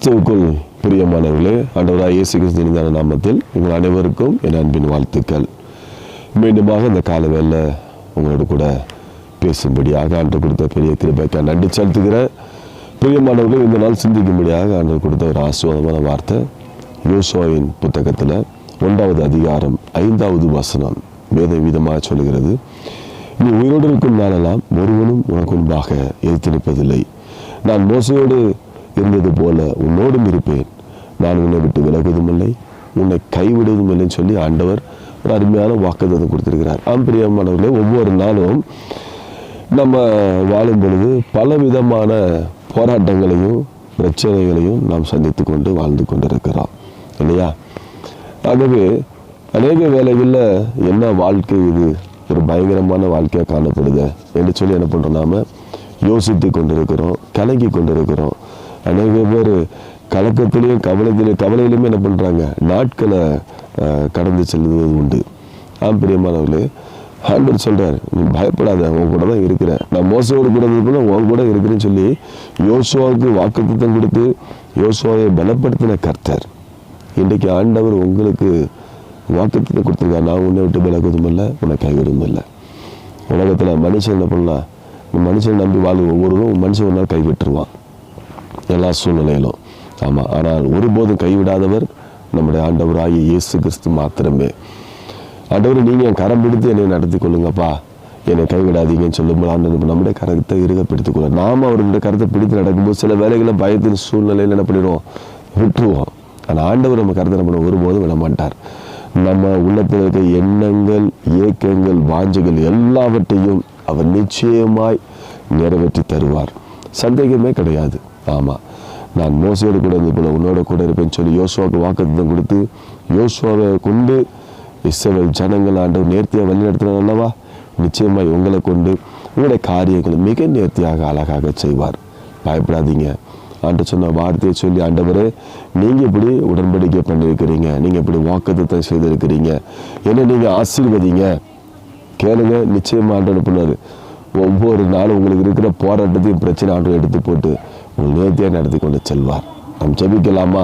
கிறிஸ்துவுக்குள் பிரியமானவர்களே, ஆண்டவராகிய இயேசு கிறிஸ்துவின் நாமத்தில் உங்கள் அனைவருக்கும் என் அன்பின் வாழ்த்துக்கள். மீண்டுமாக இந்த காலவேளை உங்களோடு கூட பேசும்படியாக ஆண்டவர் கொடுத்த பெரிய கிருபைக்கு நன்றி செலுத்துகிறேன். பிரியமானவர்கள், இந்த நாள் சிந்திக்கும்படியாக ஆண்டவர் கொடுத்த ஒரு ஆசீர்வாதமான வார்த்தை யோசுவாவின் புத்தகத்தில் 1வது அதிகாரம் 5வது வசனம் வேத விதமாக சொல்கிறது, நீ உயிரோடு இருக்கும் நாளெல்லாம் ஒருவனும் உனக்கு முன்பாக எதிர்த்து நிற்பதில்லை. நான் மோசையோடு இருந்தது போல உன்னோடும் இருப்பேன். நான் உன்னை விட்டு விலகுவதும் இல்லை, உன்னை கைவிடுவதும் இல்லைன்னு சொல்லி ஆண்டவர் ஒரு அருமையான வாக்குத்தத்தம் கொடுத்திருக்கிறார். பிரியமானவர்களே, ஒவ்வொரு நாளும் நம்ம வாழும் பொழுது பலவிதமான போராட்டங்களையும் பிரச்சனைகளையும் நாம் சந்தித்து கொண்டு வாழ்ந்து கொண்டிருக்கிறோம் இல்லையா? ஆகவே அநேக வேலைகளில் என்ன வாழ்க்கை இது ஒரு பயங்கரமான வாழ்க்கையாக காணப்படுது என்று சொல்லி என்ன பண்ணுறோம், நாம் யோசித்து கொண்டிருக்கிறோம், கலங்கி கொண்டிருக்கிறோம். அநேக பேர் கலக்கத்திலையும் கவலையிலுமே என்ன பண்ணுறாங்க, நாட்களை கடந்து செல்வது உண்டு. பிரியமானவர்களே, ஆண்டவர் சொல்கிறார், நீ பயப்படாத, உன் கூட தான் இருக்கிறேன். நான் மோசையோடு கூட இருந்தது உன் கூட இருக்கிறேன்னு சொல்லி யோசுவாவுக்கு வாக்குத்தத்தம் கொடுத்து யோசுவாவை பலப்படுத்தின கர்த்தர் இன்றைக்கு ஆண்டவர் உங்களுக்கு வாக்குத்தத்தம் கொடுத்துருக்கார். நான் உன்னை விட்டு விலகுவதும் இல்லை, உன்னை கைவிடுவதும் இல்லை. உலகத்தில் மனுஷன் என்ன பண்ணலாம், மனுஷனை நம்பி வாழ்வு ஒவ்வொருவரும் மனுஷன் ஒரு நாள் கைவிட்டுருவான் எல்லா சூழ்நிலையிலும். ஆமாம், ஆனால் ஒருபோதும் கைவிடாதவர் நம்முடைய ஆண்டவராகிய இயேசு கிறிஸ்து மாத்திரமே. ஆண்டவர், நீங்கள் என் கரம் பிடித்து என்னை நடத்தி கொள்ளுங்கப்பா, என்னை கைவிடாதீங்கன்னு சொல்லும்போது ஆண்டவர் நம்முடைய கரத்தை இறுகப்படுத்திக் கொள்ள, நாம் அவருடைய கரத்தை பிடித்து நடக்கும்போது சில வேலைகளை பயத்தின் சூழ்நிலையில் என்ன பண்ணிடுவோம், விட்டுருவோம். ஆனால் ஆண்டவர் நம்ம கருத்தை நம்ம ஒருபோதும் விட மாட்டார். நம்ம உள்ளத்தில் இருக்க எண்ணங்கள், ஏக்கங்கள், வாஞ்சைகள் எல்லாவற்றையும் அவர் நிச்சயமாய் நிறைவேற்றி தருவார். சந்தேகமே கிடையாது. ஆமாம், நான் மோசையோடு கூட இருந்தது போல உன்னோட கூட இருப்பேன்னு சொல்லி யோசுவாவுக்கு வாக்குத்தத்தம் கொடுத்து யோசுவாவை கொண்டு இஸ்ரவேல் ஜனங்கள் ஆண்டவர் நேர்த்தியாக வழிநடத்தினார் அல்லவா? நிச்சயமாய் உங்களை கொண்டு உங்களுடைய காரியங்களை மிக நேர்த்தியாக அழகாக செய்வார். பயப்படாதீங்க. ஆண்டு சொன்ன வார்த்தையை சொல்லி, ஆண்டவரே, நீங்கள் இப்படி உடன்படிக்கை பண்ணியிருக்கிறீங்க, நீங்கள் இப்படி வாக்குத்தத்தம் செய்திருக்கிறீங்க, என்ன நீங்கள் ஆசீர்வதிங்க, கேளுங்க. நிச்சயமாக ஆண்டவர் பண்ணார். ஒவ்வொரு நாளும் உங்களுக்கு இருக்கிற போராட்டத்தையும் பிரச்சனை ஆண்டவர் எடுத்து போட்டு உங்கள் நேர்த்தியாக நடத்தி கொண்டு செல்வார். நாம் ஜெபிக்கலாமா?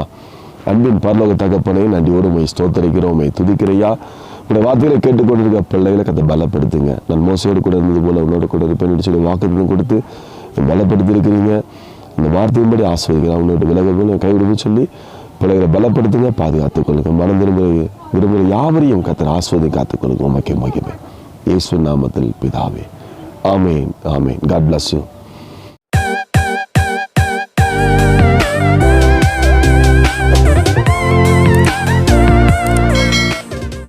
அன்பின் பரலோக தகப்பனையும் நன்றியோடு உண்மை ஸ்தோத்தரிக்கிறோம், உண்மை துதிக்கிறையா. உடைய வார்த்தைகளை கேட்டுக்கொண்டிருக்க பிள்ளைகளை கதை பலப்படுத்துங்க. நான் மோசையோடு கூட இருந்தது போல உன்னோட கூட இருப்பேன் சொல்லி வாக்குத்தத்தம் கொடுத்து பலப்படுத்தி இருக்கிறீங்க. இந்த வார்த்தையின்படி ஆசிரியர்கள் அவங்களோட விலகல் கைவிடுன்னு சொல்லி பிள்ளைகளை பலப்படுத்துங்க, பாதுகாத்துக்கொள்ளுங்க. மனம் விரும்புகிற யாவரையும் கத்தர் ஆஸ்வதி காத்துக்கொள்ளுங்க. மகிமை இயேசு நாமத்தில் பிதாவே, ஆமேன், ஆமேன். God bless you.